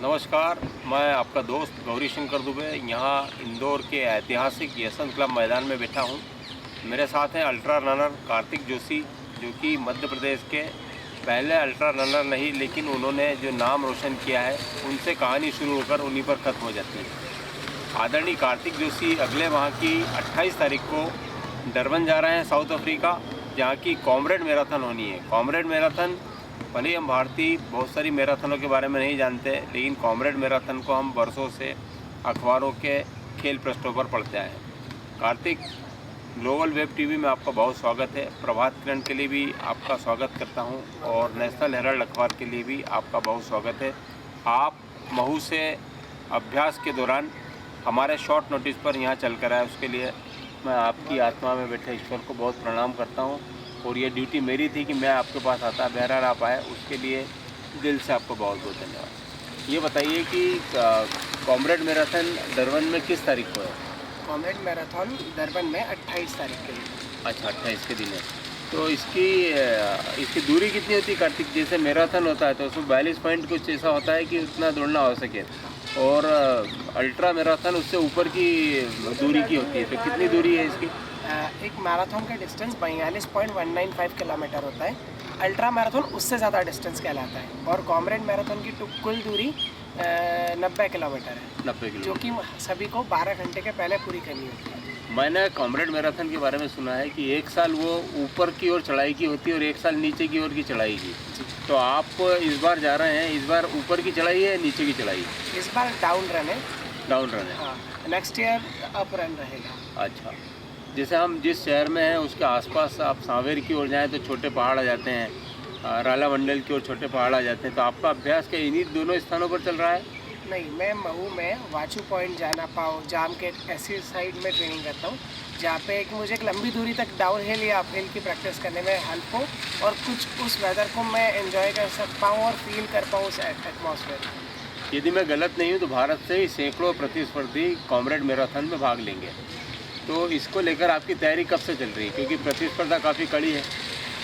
नमस्कार, मैं आपका दोस्त गौरी शंकर दुबे यहाँ इंदौर के ऐतिहासिक यशवंत क्लब मैदान में बैठा हूँ। मेरे साथ हैं अल्ट्रा रनर कार्तिक जोशी, जो कि मध्य प्रदेश के पहले अल्ट्रा रनर नहीं, लेकिन उन्होंने जो नाम रोशन किया है उनसे कहानी शुरू होकर उन्हीं पर ख़त्म हो जाती है। आदरणीय कार्तिक जोशी अगले माह की 28 तारीख को डरबन जा रहे हैं, साउथ अफ्रीका, जहाँ की कॉमरेड मैराथन होनी है। कॉमरेड मैराथन, भले हम भारतीय बहुत सारी मैराथनों के बारे में नहीं जानते, लेकिन कॉमरेड मैराथन को हम वर्षों से अखबारों के खेल पृष्ठों पर पढ़ते आए हैं। कार्तिक, ग्लोबल वेब टीवी में आपका बहुत स्वागत है। प्रभात किरण के लिए भी आपका स्वागत करता हूं और नेशनल हेराल्ड अखबार के लिए भी आपका बहुत स्वागत है। आप महू से अभ्यास के दौरान हमारे शॉर्ट नोटिस पर यहाँ चल कर आए, उसके लिए मैं आपकी आत्मा में बैठे ईश्वर को बहुत प्रणाम करता हूँ। और ये ड्यूटी मेरी थी कि मैं आपके पास आता, बहरहाल आप आए, उसके लिए दिल से आपको बहुत बहुत धन्यवाद। ये बताइए कि कॉमरेड मैराथन डरबन में किस तारीख को है? कॉमरेड मैराथन डरबन में 28 तारीख के दिन। अच्छा, 28 के दिन है। तो इसकी दूरी कितनी होती है कार्तिक? जैसे मैराथन होता है तो उसमें 42 पॉइंट कुछ ऐसा होता है कि उतना दौड़ना हो सके, और अल्ट्रा मैराथन उससे ऊपर की दूरी की होती है, तो कितनी दूरी है इसकी? एक मैराथन का डिस्टेंस 42.195 किलोमीटर होता है। अल्ट्रा मैराथन उससे ज़्यादा डिस्टेंस कहलाता है, और कॉमरेड मैराथन की कुल दूरी 90 किलोमीटर है, 90 किलोमीटर, जो कि सभी को 12 घंटे के पहले पूरी करनी होती है। मैंने कॉमरेड मैराथन के बारे में सुना है कि एक साल वो ऊपर की ओर चढ़ाई की होती है और एक साल नीचे की ओर की चढ़ाई की। तो आप इस बार जा रहे हैं, इस बार ऊपर की चढ़ाई है, नीचे की चढ़ाई? इस बार डाउन रन है। डाउन रन है। हाँ, नेक्स्ट ईयर अप रन रहेगा। अच्छा, जैसे हम जिस शहर में हैं उसके आसपास आप सांवेर की ओर जाएं तो छोटे पहाड़ आ जाते हैं, राला मंडल की ओर छोटे पहाड़ आ जाते हैं, तो आपका अभ्यास क्या इन्हीं दोनों स्थानों पर चल रहा है? नहीं, मैं महू में वाचू पॉइंट जाना पाओ जाम के ऐसी साइड में ट्रेनिंग करता हूँ, जहाँ पे कि मुझे एक लंबी दूरी तक डाउन हिल या अप हिल की प्रैक्टिस करने में हेल्प हो, और कुछ उस वेदर को मैं एंजॉय कर सकता हूँ और फील कर पाऊँ उस एटमॉस्फेयर। यदि मैं गलत नहीं हूँ तो भारत से ही सैकड़ों प्रतिस्पर्धी कॉमरेड मैराथन में भाग लेंगे, तो इसको लेकर आपकी तैयारी कब से चल रही है? क्योंकि प्रतिस्पर्धा काफ़ी कड़ी है।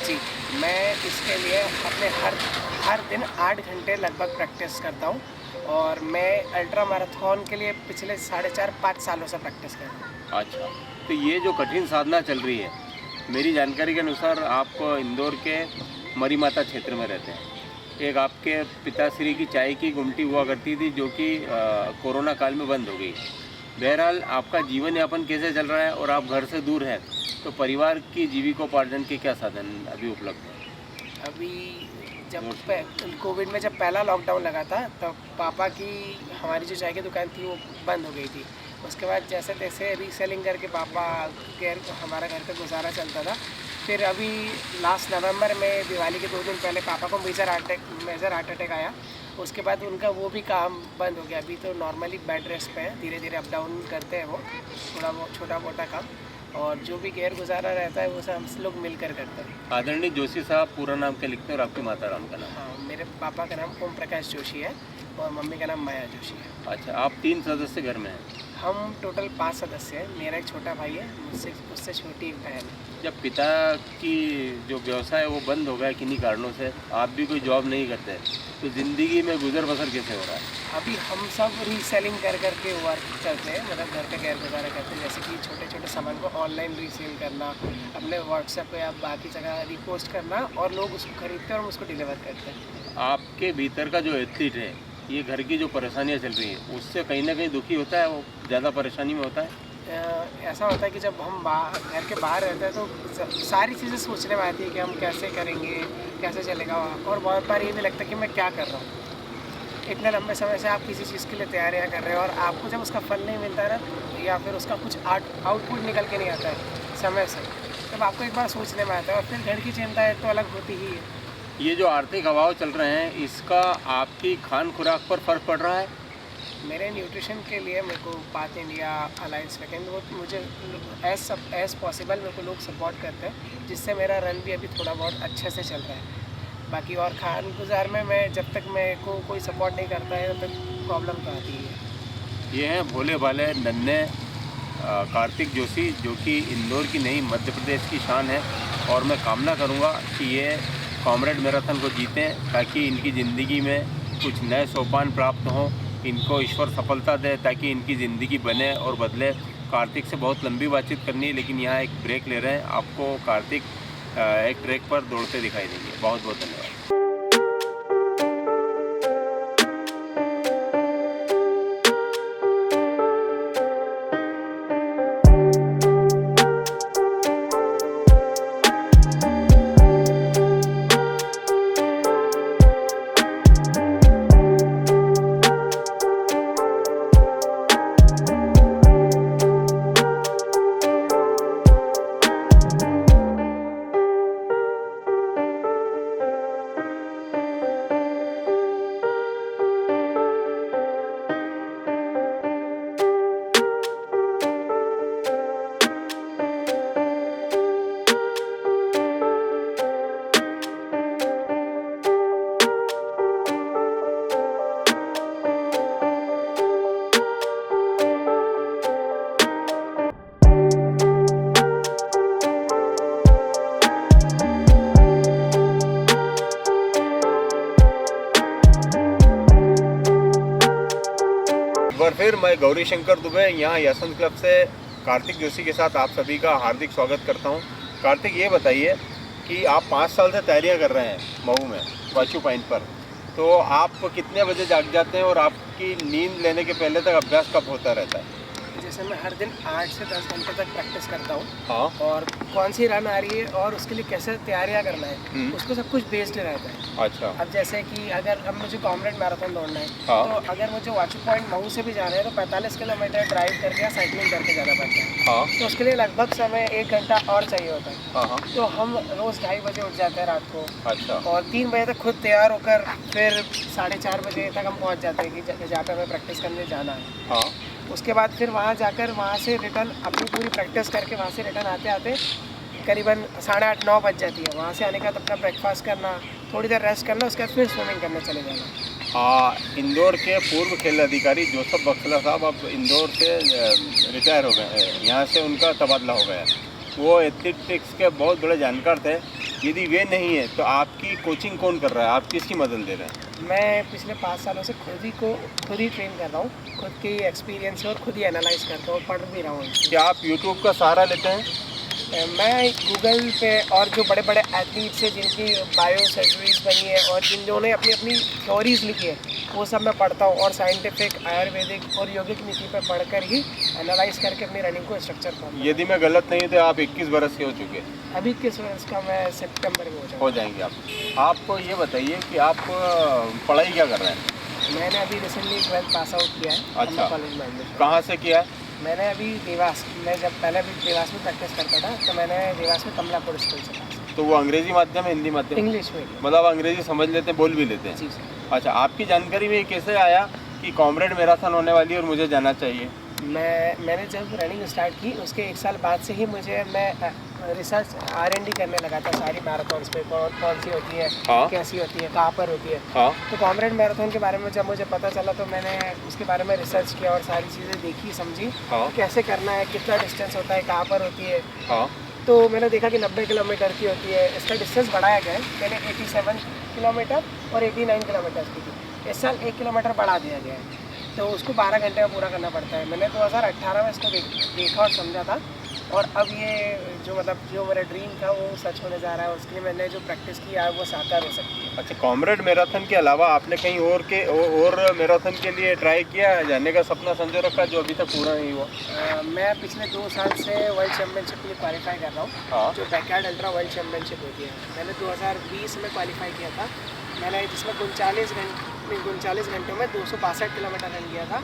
जी, मैं इसके लिए अपने हर दिन 8 घंटे लगभग प्रैक्टिस करता हूँ, और मैं अल्ट्रा मैराथन के लिए पिछले 4.5 सालों से प्रैक्टिस कर रहा हूँ। अच्छा, तो ये जो कठिन साधना चल रही है, मेरी जानकारी के अनुसार आप इंदौर के मरी माता क्षेत्र में रहते हैं। एक आपके पिताश्री की चाय की गुमटी हुआ करती थी, जो कि कोरोना काल में बंद हो गई। बहरहाल आपका जीवन यापन कैसे चल रहा है, और आप घर से दूर हैं, तो परिवार की जीविकोपार्जन के क्या साधन अभी उपलब्ध हैं? अभी जब कोविड में जब पहला लॉकडाउन लगा था, तब पापा की हमारी जो चाय की दुकान थी वो बंद हो गई थी। उसके बाद जैसे तैसे रीसेलिंग करके पापा के हमारा घर का गुजारा चलता था। फिर अभी लास्ट नवंबर में दिवाली के 2 दिन पहले पापा को मेजर हार्ट अटैक आया। उसके बाद उनका वो भी काम बंद हो गया। अभी तो नॉर्मली बेड रेस्ट पे है, धीरे धीरे अप डाउन करते हैं वो, थोड़ा वो छोटा मोटा काम, और जो भी गैर गुजारा रहता है वो सब हम लोग मिलकर करते हैं। आदरणीय जोशी साहब, पूरा नाम क्या लिखते हैं और आपकी माता राम का नाम? हाँ, मेरे पापा का नाम ओम प्रकाश जोशी है और मम्मी का नाम माया जोशी है। अच्छा, आप 3 सदस्य घर में हैं? हम टोटल 5 सदस्य हैं। मेरा एक छोटा भाई है, उससे छोटी एक बहन है। जब पिता की जो व्यवसाय है वो बंद हो गया किन्हीं कारणों से, आप भी कोई जॉब नहीं करते, तो ज़िंदगी में गुजर बसर कैसे हो रहा है? अभी हम सब रीसेलिंग कर करके वर्क करते हैं, मतलब घर का गैर गुजारा करते हैं, जैसे कि छोटे छोटे सामान को ऑनलाइन रीसेल करना, अपने व्हाट्सएप या बाकी जगह रिपोस्ट करना, और लोग उसको खरीदते हैं और हम उसको डिलीवर करते हैं। आपके भीतर का जो एथलीट है ये घर की जो परेशानियाँ चल रही है उससे कहीं ना कहीं दुखी होता है, वो ज़्यादा परेशानी में होता है? ऐसा होता है कि जब हम घर के बाहर रहते हैं तो सारी चीज़ें सोचने में आती है कि हम कैसे करेंगे, कैसे चलेगा, और बहुत बार ये भी लगता है कि मैं क्या कर रहा हूँ। इतने लंबे समय से आप किसी चीज़ के लिए तैयारियां कर रहे हो और आपको जब उसका फल नहीं मिलता है ना, या फिर उसका कुछ आउटपुट निकल के नहीं आता है समय से, तब आपको एक बार सोचने में आता है, और फिर घर की चिंता एक तो अलग होती ही है। ये जो आर्थिक अभाव चल रहे हैं इसका आपकी खान खुराक पर फर्क पड़ रहा है? मेरे न्यूट्रिशन के लिए मेरे को पाथ इंडिया अलायंस वैकेंड वो मुझे एज पॉसिबल मेरे को लोग सपोर्ट करते हैं, जिससे मेरा रन भी अभी थोड़ा बहुत अच्छे से चल रहा है। बाकी और खान गुजार में मैं जब तक मेरे को कोई सपोर्ट नहीं करता है तब तक प्रॉब्लम तो आती है। ये हैं भोले भाले नन्हे कार्तिक जोशी, जो कि इंदौर की नहीं मध्य प्रदेश की शान है, और मैं कामना करूँगा कि ये कॉमरेड मैराथन को जीतें ताकि इनकी ज़िंदगी में कुछ नए सोपान प्राप्त हों, इनको ईश्वर सफलता दे ताकि इनकी ज़िंदगी बने और बदले। कार्तिक से बहुत लंबी बातचीत करनी है, लेकिन यहाँ एक ब्रेक ले रहे हैं। आपको कार्तिक एक ट्रैक पर दौड़ते दिखाई देंगे। बहुत बहुत धन्यवाद। एक बार फिर मैं गौरी शंकर दुबे यहाँ यशवंत क्लब से कार्तिक जोशी के साथ आप सभी का हार्दिक स्वागत करता हूँ। कार्तिक, ये बताइए कि आप 5 साल से तैयारियाँ कर रहे हैं महू में वाचू पॉइंट पर, तो आप कितने बजे जाग जाते हैं और आपकी नींद लेने के पहले तक अभ्यास कब होता रहता है? जैसे मैं हर दिन 8 से 10 घंटे तक प्रैक्टिस करता हूँ। हाँ। और कौन सी रन आ रही है और उसके लिए कैसे तैयारियाँ करना है, उसको सब कुछ बेस्ड रहता है। अच्छा। अब जैसे कि अगर अब मुझे कॉमरेड मैराथन दौड़ना है, हाँ। तो अगर मुझे वाचू पॉइंट महू से भी जाना है तो 45 किलोमीटर ड्राइव करके या साइकिलिंग करके जाना पड़ता है। हाँ। तो उसके लिए लगभग समय 1 घंटा और चाहिए होता है। हाँ हाँ। तो हम रोज़ 2:30 बजे उठ जाते हैं रात को। अच्छा। और 3 बजे तक खुद तैयार होकर फिर 4:30 बजे तक हम पहुँच जाते हैं कि जहाँ पे हमें प्रैक्टिस करने जाना है। हाँ। उसके बाद फिर वहाँ जाकर वहाँ से रिटर्न अपनी पूरी प्रैक्टिस करके वहाँ से रिटर्न आते आते करीबन 8:30-9 बज जाती है। वहाँ से आने के बाद अपना ब्रेकफास्ट करना, थोड़ी देर रेस्ट करना, उसके बाद फिर स्विमिंग करने चले जाना। इंदौर के पूर्व खेल अधिकारी जोसेफ बक्सला साहब अब इंदौर से रिटायर हो गए हैं, यहाँ से उनका तबादला हो गया। वो एथलेटिक्स के बहुत बड़े जानकार थे। यदि वे नहीं है तो आपकी कोचिंग कौन कर रहा है, आप किसकी मदद ले रहे हैं? मैं पिछले 5 सालों से खुद ही ट्रेन कर रहा हूँ, खुद की एक्सपीरियंस से, और खुद ही एनालाइज करता हूँ और पढ़ भी रहा हूँ। क्या आप यूट्यूब का सहारा लेते हैं? मैं गूगल पे और जो बड़े बड़े एथलीट्स हैं जिनकी बायो सर्जरीज बनी है और जिन्होंने अपनी अपनी थ्योरीज लिखी है, वो सब मैं पढ़ता हूँ, और साइंटिफिक, आयुर्वेदिक और यौगिक नीति पर पढ़कर ही एनालाइज करके अपनी रनिंग को स्ट्रक्चर करता। यदि मैं गलत नहीं तो आप 21 बरस के हो चुके हैं। अभी 21 वर्ष का मैं सितंबर में हो जाएंगे आप। आपको ये बताइए कि आप पढ़ाई क्या कर रहे हैं? मैंने अभी रिसेंटली 12th पास आउट किया है। अच्छा। कॉलेज में। कहाँ से किया है? मैंने अभी देवास, मैं जब पहले भी देवास में प्रैक्टिस करता था, तो मैंने देवास में कमलापुर स्कूल से पास। तो वो अंग्रेजी माध्यम है, हिंदी माध्यम? इंग्लिश में। मतलब अंग्रेजी समझ लेते हैं, बोल भी लेते हैं? जी सर। अच्छा, आपकी जानकारी में कैसे आया कि कॉमरेड मैराथन होने वाली है और मुझे जाना चाहिए? मैंने जब रनिंग स्टार्ट की उसके 1 साल बाद से ही मैं रिसर्च R&D करने लगा था सारी मैराथन्स पे, कौन सी होती है। हाँ। कैसी होती है, कहाँ पर होती है। हाँ। तो कॉमरेड मैराथन के बारे में जब मुझे पता चला तो मैंने उसके बारे में रिसर्च किया और सारी चीज़ें देखी, समझी। हाँ। कैसे करना है, कितना डिस्टेंस होता है, कहाँ पर होती है। हाँ। तो मैंने देखा कि 90 किलोमीटर की होती है। इसका डिस्टेंस बढ़ाया गया है, पहले 87 किलोमीटर और 89 किलोमीटर की थी। इस साल 1 किलोमीटर बढ़ा दिया गया है, तो उसको 12 घंटे में पूरा करना पड़ता है। मैंने 2018 में इसको देखा और समझा था, और अब ये जो मतलब जो मेरा ड्रीम था वो सच होने जा रहा है। उसके लिए मैंने जो प्रैक्टिस की है वो साकार हो सकती है। अच्छा, कॉमरेड मैराथन के अलावा आपने कहीं और मैराथन के लिए ट्राई किया, जाने का सपना संजो रखा जो अभी तक पूरा नहीं हुआ? मैं पिछले 2 साल से वर्ल्ड चैम्पियनशिप के लिए क्वालिफाई कर रहा हूँ। हाँ। जो बैकयार्ड अल्ट्रा वर्ल्ड चैम्पियनशिप होती है, मैंने 2020 में क्वालिफाई किया था। मैंने जिसमें 39 घंटों में 262 किलोमीटर रन किया था।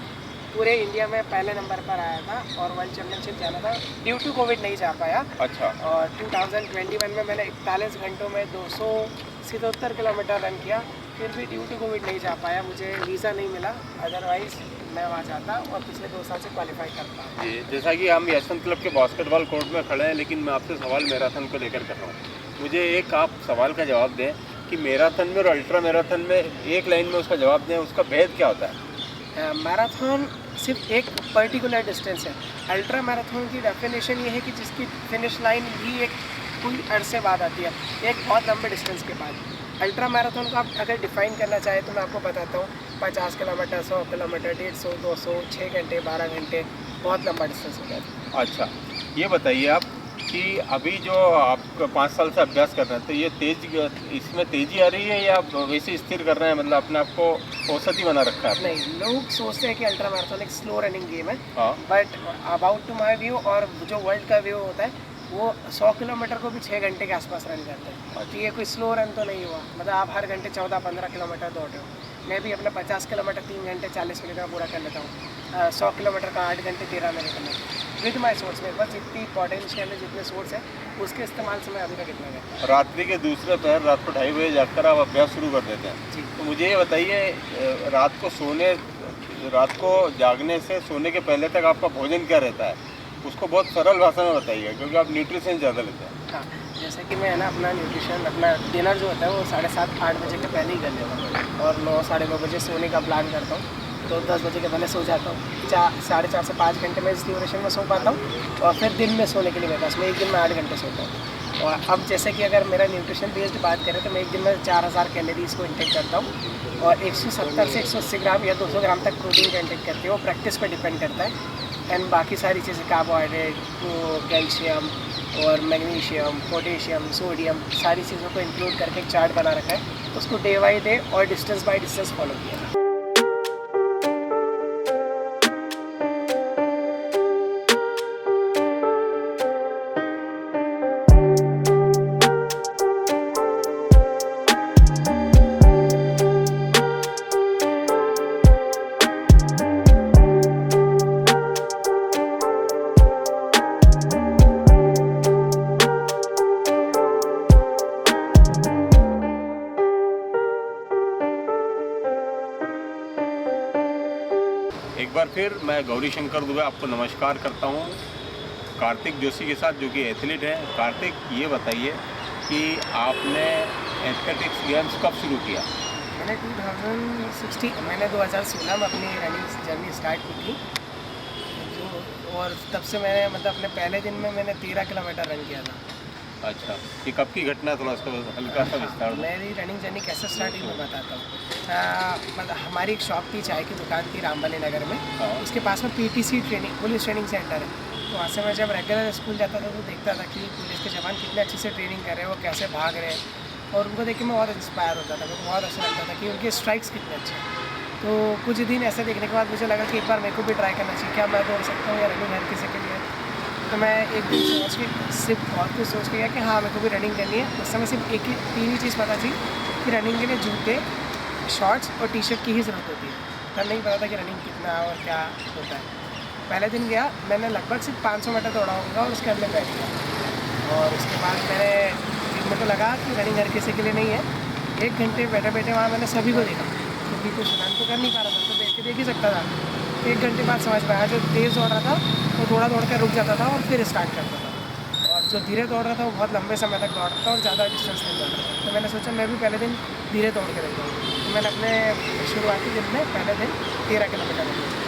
पूरे इंडिया में पहले नंबर पर आया था और वर्ल्ड चैम्पियनशिप जाना था। ड्यू टू कोविड नहीं जा पाया। अच्छा। और 2021 में मैंने 41 घंटों में 277 किलोमीटर रन किया। फिर भी ड्यू टू कोविड नहीं जा पाया, मुझे वीज़ा नहीं मिला, अदरवाइज़ मैं वहाँ जाता और पिछले 2 साल से क्वालिफाई करता। जी, जैसा कि हम यशवंत क्लब के बास्केटबॉल कोर्ट में खड़े हैं, लेकिन मैं आपसे सवाल मैराथन को लेकर कर रहा हूँ। मुझे एक आप सवाल का जवाब दें कि मैराथन में और अल्ट्रा मैराथन में एक लाइन में उसका जवाब दें, उसका भेद क्या होता है? मैराथन सिर्फ एक पर्टिकुलर डिस्टेंस है। अल्ट्रा मैराथन की डेफिनेशन ये है कि जिसकी फिनिश लाइन भी एक कोई अरसे बाद आती है, एक बहुत लंबे डिस्टेंस के बाद। अल्ट्रा मैराथन को आप अगर डिफ़ाइन करना चाहें तो मैं आपको बताता हूँ। 50 किलोमीटर, 100 किलोमीटर, 150, 200, 6 घंटे, 12 घंटे, बहुत लंबा डिस्टेंस हो जाता है। अच्छा, ये बताइए आप कि अभी जो आप 5 साल से अभ्यास कर रहे हैं, तो ये इसमें तेज़ी आ रही है या वैसे स्थिर कर रहे हैं, मतलब अपने आप को औसत ही बना रखा है? नहीं, लोग सोचते हैं कि अल्ट्रा मैराथन एक स्लो रनिंग गेम है। हाँ। But about to my view और जो वर्ल्ड का व्यू होता है, वो 100 किलोमीटर को भी 6 घंटे के आसपास रन करते हैं। तो ये कोई स्लो रन तो नहीं हुआ, मतलब आप हर घंटे 14-15 किलोमीटर दौड़ रहे हो। मैं भी अपना 50 किलोमीटर 3 घंटे 40 मिनट में पूरा कर लेता हूँ। 100 किलोमीटर का 8 घंटे 13 मिनट में विद माई सोर्स। मेरे पास जितनी पोटेंशियल है, जितने सोर्स है, उसके इस्तेमाल से मैं अभी तक इतना करता हूँ। रात्रि के दूसरे पहर रात को 2:30 बजे जाकर आप अभ्यास शुरू कर देते हैं। जी। तो मुझे ये बताइए, रात को जागने से सोने के पहले तक आपका भोजन क्या रहता है? उसको बहुत सरल भाषा में बताइए, क्योंकि आप न्यूट्रिशन ज़्यादा लेते हैं। हाँ, जैसे कि मैं ना अपना न्यूट्रिशन, अपना डिनर जो होता है वो 7:30-8 बजे के पहले ही कर लेता हूँ और 9 साढ़े 9 बजे सोने का प्लान करता हूँ। तो 10 बजे के पहले सो जाता हूँ। 4 से 5 घंटे में इस ड्यूरेशन में सो पाता हूँ और फिर दिन में सोने के लिए मेरे पास मैं एक दिन में 8 घंटे सोता हूँ। और अब जैसे कि अगर मेरा न्यूट्रिशन बेस्ड बात करें तो मैं एक दिन में 4000 कैलोरीज़ को इंटेक करता हूँ और 170 से 180 ग्राम या 200 ग्राम तक प्रोटीन का इंटेक करते हैं। वो प्रैक्टिस पर डिपेंड करता है। एंड बाकी सारी चीज़ें कार्बोहाइड्रेट, कैल्शियम और मैग्नीशियम, पोटेशियम, सोडियम, सारी चीज़ों को इंक्लूड करके एक चार्ट बना रखा है। उसको डे बाई डे और डिस्टेंस बाई डिस्टेंस फॉलो किया है। एक बार फिर मैं गौरी शंकर दुबे आपको नमस्कार करता हूँ, कार्तिक जोशी के साथ, जो कि एथलीट है। कार्तिक, ये बताइए कि आपने एथलेटिक्स गेम्स कब शुरू किया? मैंने 2016 में अपनी रनिंग जर्नी स्टार्ट की थी और तब से मैंने मतलब अपने पहले दिन में मैंने 13 किलोमीटर रन किया था। अच्छा, ये कब की घटना है? थोड़ा सा हल्का सा विस्तार दो। मेरी रनिंग जर्नी कैसे स्टार्ट हुई मैं बताता हूँ। मतलब हमारी एक शॉप थी, चाय की दुकान थी रामबली नगर में। हाँ। उसके पास में PTC training, police training centre है। तो वहाँ से मैं जब रेगुलर स्कूल जाता था तो देखता था कि पुलिस के जवान कितने अच्छे से ट्रेनिंग कर रहे हैं, वो कैसे भाग रहे हैं और उनको देख के मैं बहुत इंस्पायर होता था। मेरे को बहुत अच्छा लगता था कि उनके स्ट्राइक्स कितने अच्छे हैं। तो कुछ दिन ऐसे देखने के बाद मुझे लगा कि एक बार मेरे को भी ट्राई करना चाहिए, क्या मैं दौड़ सकता हूँ या रनिंग हर किसी के लिए। तो मैं एक दिन सोच के सिर्फ बहुत कुछ सोच के गया कि हाँ मेरे को भी रनिंग करनी है। उस समय सिर्फ तीन ही चीज़ पता थी कि रनिंग के लिए जूते, शॉर्ट्स और टी शर्ट की ही ज़रूरत होती है। तब नहीं पता था कि रनिंग कितना और क्या होता है। पहले दिन गया, मैंने लगभग सिर्फ 500 मीटर दौड़ा होगा और उसके अंदर बैठ गया। और उसके बाद मेरे को लगा कि रनिंग हर किसी के लिए नहीं है। 1 घंटे बैठे बैठे वहाँ मैंने सभी को देखा, क्योंकि कुछ रन तो कर नहीं पा रहा था, तो देख ही सकता था। 1 घंटे बाद समझ पाया, जो तेज़ दौड़ रहा था वो थोड़ा दौड़ कर रुक जाता था और फिर स्टार्ट करता था, और जो धीरे दौड़ रहा था वो बहुत लंबे समय तक दौड़ रहा था और ज़्यादा डिस्टेंस नहीं दौड़ रहा था। तो मैंने सोचा मैं भी पहले दिन धीरे दौड़ के देखता हूँ। तो मैंने अपने शुरुआती दिन में पहले दिन 13 किलोमीटर दौड़ा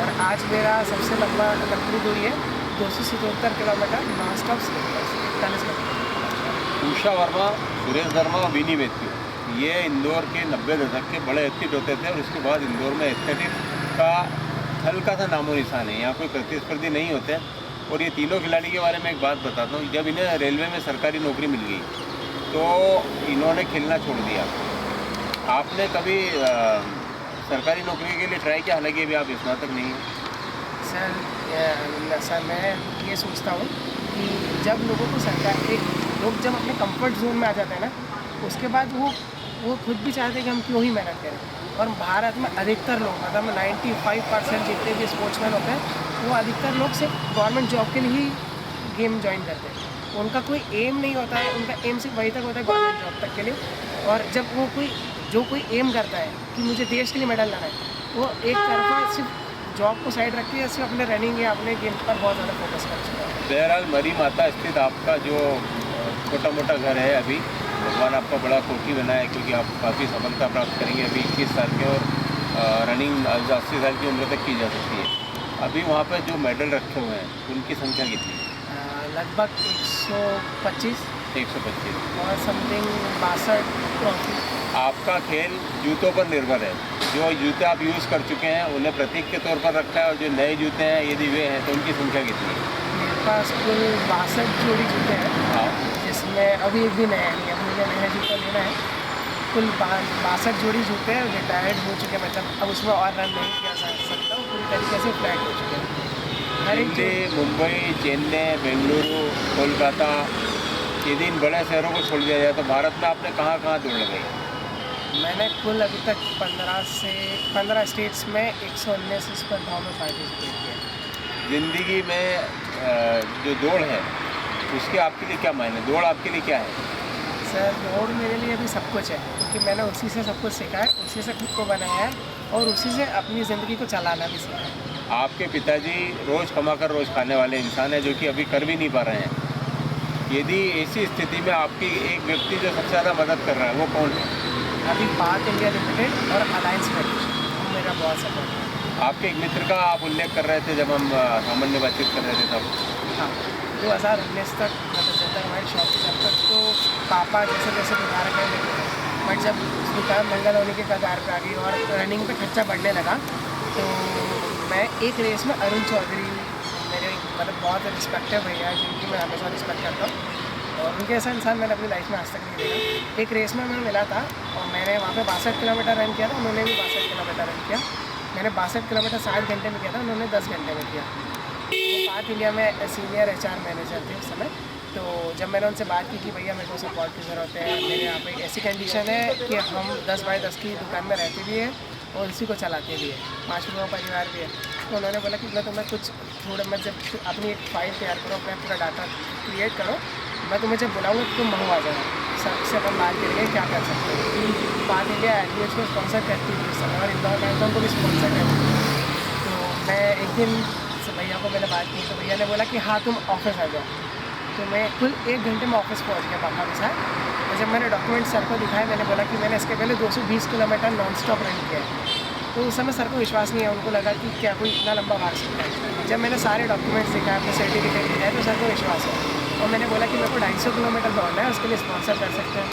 और आज मेरा सबसे लंबी दूरी है 277 kilometre non stop 41 kilometre. Usha Verma, Suresh Verma और विनी मैथ्यू, ये इंदौर के 90 दशक के बड़े एथलीट होते थे और उसके बाद इंदौर में एथलेटिक्स का हल्का सा नामो निशान है। यहाँ कोई प्रतिस्पर्धी नहीं होते। और ये तीनों खिलाड़ी के बारे में एक बात बताता हूँ, जब इन्हें रेलवे में सरकारी नौकरी मिल गई तो इन्होंने खेलना छोड़ दिया। आपने कभी सरकारी नौकरी के लिए ट्राई किया, हालांकि अभी आप स्नातक नहीं हैं? सर मैं ये सोचता हूँ कि जब लोगों को सरकार एक लोग जब अपने कंफर्ट जोन में आ जाते हैं ना, उसके बाद वो खुद भी चाहते हैं कि हम क्यों ही मेहनत करें। और भारत में अधिकतर लोग मतलब 95% जितने भी स्पोर्ट्समैन होते हैं वो अधिकतर लोग सिर्फ गवर्नमेंट जॉब के लिए ही गेम ज्वाइन करते हैं। उनका कोई एम नहीं होता है, उनका एम सिर्फ वही तक होता है गवर्नमेंट जॉब तक के लिए। और जब वो कोई एम करता है कि मुझे देश के लिए मेडल लाना है, वो एक तरफा सिर्फ जॉब को साइड रख के सिर्फ अपने रनिंग या अपने गेम पर बहुत ज़्यादा फोकस कर चुका है। बहरहाल मरी माता स्थित आपका जो छोटा मोटा घर है, अभी भगवान आपका बड़ा कोठी बनाया है, क्योंकि आप काफ़ी सफलता प्राप्त करेंगे। अभी 21 साल के और रनिंग 80 साल की उम्र तक की जा सकती है। अभी वहाँ पर जो मेडल रखे हुए हैं उनकी संख्या कितनी है? लगभग 125 और समथिंग 62 ट्रॉफी। आपका खेल जूतों पर निर्भर है। जो जूते आप यूज़ कर चुके हैं उन्हें प्रतीक के तौर पर रखा है, और जो नए जूते हैं यदि वे हैं तो उनकी संख्या कितनी है? मेरे पास कुल 62 जोड़ी जूते हैं। हाँ, जिसमें अभी एक भी नया नहीं है, अब मुझे नया जूता लेना है। कुल 62 जोड़ी जूते हैं, रिटायर्ड हो चुके हैं, मतलब अब उसमें और रन नहीं किया जा सकता, वो पूरी तरीके से फ्लैट हो चुके हैं। हर एक दिल्ली, मुंबई, चेन्नई, बेंगलुरु, कोलकाता, यदि इन बड़े शहरों को छोड़ दिया जाए तो भारत में आपने कहाँ कहाँ दौड़ लगाई? मैंने कुल अभी तक 15 स्टेट्स में 119 स्पर्धाओं में पार्टिसिपेट किया। ज़िंदगी में जो दौड़ है उसके आपके लिए क्या मायने, दौड़ आपके लिए क्या है? सर दौड़ मेरे लिए अभी सब कुछ है, क्योंकि मैंने उसी से सब कुछ सीखा है, उसी से खुद को बनाया है और उसी से अपनी ज़िंदगी को चलाना भी सीखा है। आपके पिताजी रोज़ कमाकर रोज़ खाने वाले इंसान हैं, जो कि अभी कर भी नहीं पा रहे हैं। यदि ऐसी स्थिति में आपकी एक व्यक्ति जो सबसे ज़्यादा मदद कर रहा है वो कौन है? अभी पार्क इंडिया लिमिटेड और अलायंस फाउंडेशन वो मेरा बहुत सपोर्ट है। आपके एक मित्र का आप उल्लेख कर रहे थे जब हम सामान्य बातचीत कर रहे थे तब। हाँ, 2019 तक मतलब जब तक हमारी शॉप की तब तक तो पापा जैसे जैसे दुकान कर लेते थे, बट जब दुकान मंगल होने के कगार पर आ गई और रनिंग पे खर्चा बढ़ने लगा, तो मैं एक रेस में अरुण चौधरी मेरे मतलब बहुत रिस्पेक्टिव भैया जिनकी मैं हमेशा रिस्पेक्ट करता हूँ, और उनके ऐसा इंसान मैंने अपनी लाइफ में आज तक नहीं देखा। एक रेस में मैं मिला था और मैंने वहाँ पे 62 किलोमीटर रन किया था, उन्होंने भी 62 किलोमीटर रन किया। मैंने 62 किलोमीटर 60 घंटे में किया था, उन्होंने 10 घंटे में किया। वो पार्क इंडिया में सीनियर HR मैनेजर थे उस समय। तो जब मैंने उनसे बात की कि भैया मेरे को सपोर्ट की ज़रूरत है, मेरे यहाँ पे ऐसी कंडीशन है कि हम 10 बाई 10 की दुकान में रहते भी हैं और इसी को चलाते भी हैं, 5 लोगों का परिवार भी है। तो उन्होंने बोला कि मैं तुम्हें कुछ थोड़ा मैं जब अपनी एक फ़ाइल तैयार करो, अपना पूरा डाटा क्रिएट करो, मैं तुम्हें जब बुलाऊँगा तो तुम मंगवा जाना, सबसे अपन बात करेंगे क्या कर सकते हो। पार्क इंडिया LBH को स्पॉन्सर करती थी उस समय और इंदौर मैराथन को भी स्पॉन्सर करती थी। तो मैं एक दिन भैया को मैंने बात की, तो भैया ने बोला कि हाँ तुम ऑफिस आ जाओ। तो मैं कुल 1 घंटे में ऑफिस पहुंच गया पापा के साथ। और जब मैंने डॉक्यूमेंट सर को दिखाया, मैंने बोला कि मैंने इसके पहले 220 किलोमीटर नॉन स्टॉप रन किया है। तो उस समय सर को विश्वास नहीं है, उनको लगा कि क्या कोई इतना लंबा भाग सकता है। जब मैंने सारे डॉक्यूमेंट्स दिखाए, अपने सर्टिफिकेट दिखाए, तो सर को विश्वास है। और मैंने बोला कि मेरे को 250 किलोमीटर दौड़ना है, उसके लिए स्पॉन्सर कर सकते हैं,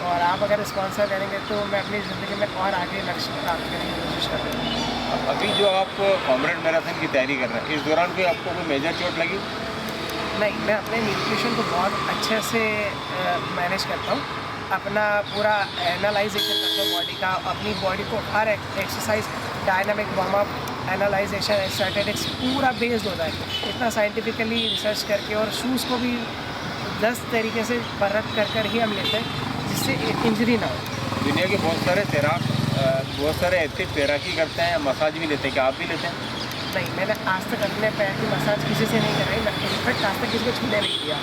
और आप अगर स्पॉन्सर करेंगे तो मैं अपनी ज़िंदगी में और आगे लक्ष्य प्राप्त करने की कोशिश करूँगा। अभी जो आप कॉमरेड मैराथन की तैयारी कर रहे हैं, इस दौरान कोई आपको कोई मेजर चोट लगी? नहीं, मैं अपने न्यूट्रिशन को बहुत अच्छे से मैनेज करता हूँ। अपना पूरा एनालाइजेशन करता हूँ बॉडी का, अपनी बॉडी को हर exercise, dynamic warm up, analysation, statistics पूरा बेस्ड होता है, इतना साइंटिफिकली रिसर्च करके। और शूज़ को भी 10 तरीके से परख कर ही हम लेते हैं जिससे इंजरी ना हो। दुनिया के बहुत सारे तैराक बहुत सारे एथलीट तैराकी करते हैं, मसाज भी लेते हैं, क्या आप भी लेते हैं? नहीं, मैंने आज तक अपने पैर की मसाज किसी से नहीं कराई, मैं इनफैक्ट आज तक किसी को छूने नहीं दिया।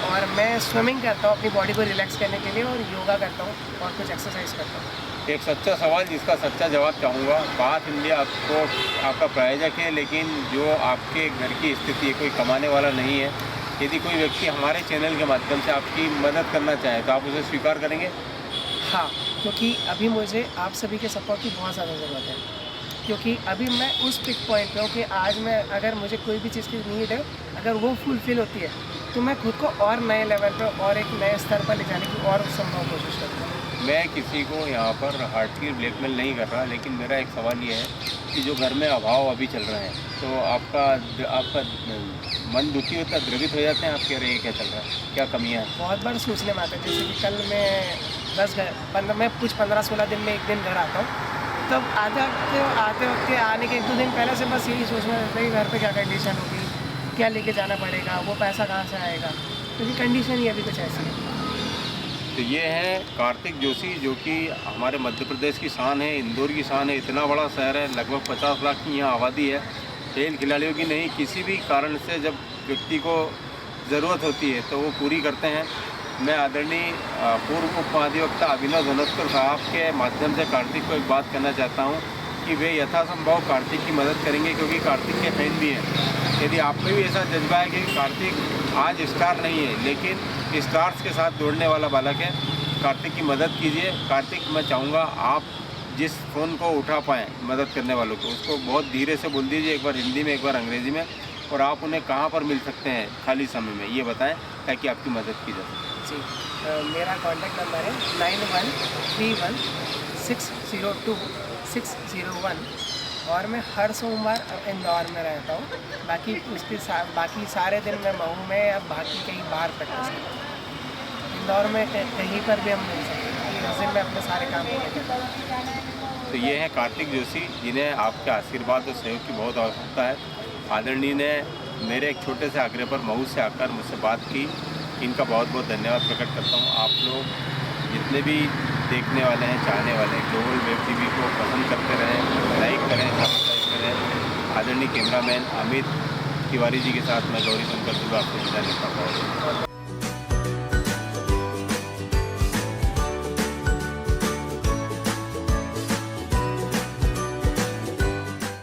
और मैं स्विमिंग करता हूँ अपनी बॉडी को रिलैक्स करने के लिए, और योगा करता हूँ और कुछ एक्सरसाइज करता हूँ। एक सच्चा सवाल जिसका सच्चा जवाब चाहूँगा। पार्क इंडिया आपको आपका प्रायोजक है, लेकिन जो आपके घर की स्थिति है, कोई कमाने वाला नहीं है। यदि कोई व्यक्ति हमारे चैनल के माध्यम से आपकी मदद करना चाहे तो आप उसे स्वीकार करेंगे? हाँ, क्योंकि अभी मुझे आप सभी के सपोर्ट की बहुत ज़्यादा ज़रूरत है, क्योंकि अभी मैं उस पिक पॉइंट पे हूँ कि आज मैं अगर मुझे कोई भी चीज़ की नीड है, अगर वो फुलफ़िल होती है तो मैं खुद को और नए लेवल पे और एक नए स्तर पर ले जाने की और संभव कोशिश करता हूँ। मैं किसी को यहाँ पर हार्डली ब्लैकमेल नहीं कर रहा, लेकिन मेरा एक सवाल ये है कि जो घर में अभाव अभी चल रहा है, तो आपका मन दुखी होता, द्रवित हो जाते हैं आप, कह रहे हैं क्या चल रहा है, क्या कमियाँ हैं? बहुत बार सोचने में आता है, जैसे कि कल मैं 15-16 दिन में एक दिन घर आता हूँ, तब आते वक्त आने के 1-2 दिन पहले से बस यही सोचना रहता है कि घर पे क्या कंडीशन होगी, क्या लेके जाना पड़ेगा, वो पैसा कहाँ से आएगा, क्योंकि कंडीशन ही अभी कुछ ऐसी है। तो ये है कार्तिक जोशी, जो कि हमारे मध्य प्रदेश की शान है, इंदौर की शान है। इतना बड़ा शहर है, लगभग 50 लाख की यहाँ आबादी है। खेल खिलाड़ियों की नहीं, किसी भी कारण से जब व्यक्ति को ज़रूरत होती है तो वो पूरी करते हैं। मैं आदरणीय पूर्व उप महाधिवक्ता अभिनव धनोस्कर साहब के माध्यम से कार्तिक को एक बात कहना चाहता हूँ कि वे यथासंभव कार्तिक की मदद करेंगे, क्योंकि कार्तिक के फैन भी हैं। यदि आप में भी ऐसा जज्बा है कि कार्तिक आज स्टार नहीं है, लेकिन स्टार्स के साथ दौड़ने वाला बालक है, कार्तिक की मदद कीजिए। कार्तिक, मैं चाहूँगा आप जिस फ़ोन को उठा पाएँ मदद करने वालों को, उसको बहुत धीरे से बोल दीजिए, एक बार हिंदी में, एक बार अंग्रेज़ी में, और आप उन्हें कहाँ पर मिल सकते हैं खाली समय में, ये बताएं ताकि आपकी मदद की जा सके। जी, मेरा कॉन्टैक्ट नंबर है 9131602601, और मैं हर सोमवार इंदौर में रहता हूँ। बाकी सारे दिन मैं मऊ में या बाकी कहीं बाहर प्रैक्टिस करता हूँ। इंदौर में कहीं पर भी हम मिल सकते हैं, उस दिन मैं अपने सारे काम करता हूँ। तो ये हैं कार्तिक जोशी, जिन्हें आपके आशीर्वाद और सहयोग की बहुत आवश्यकता है। आदरणीय ने मेरे एक छोटे से आग्रह पर मऊ से आकर मुझसे बात की। इनका बहुत बहुत धन्यवाद प्रकट करता हूँ। आप लोग जितने भी देखने वाले हैं, चाहने वाले हैं, ग्लोबल वेब टीवी को पसंद करते रहें, लाइक करें, सब्सक्राइब करें। आदरणीय कैमरामैन अमित तिवारी जी के साथ मैं गौरी शंकर दुबे आपको विदा लेता हूँ।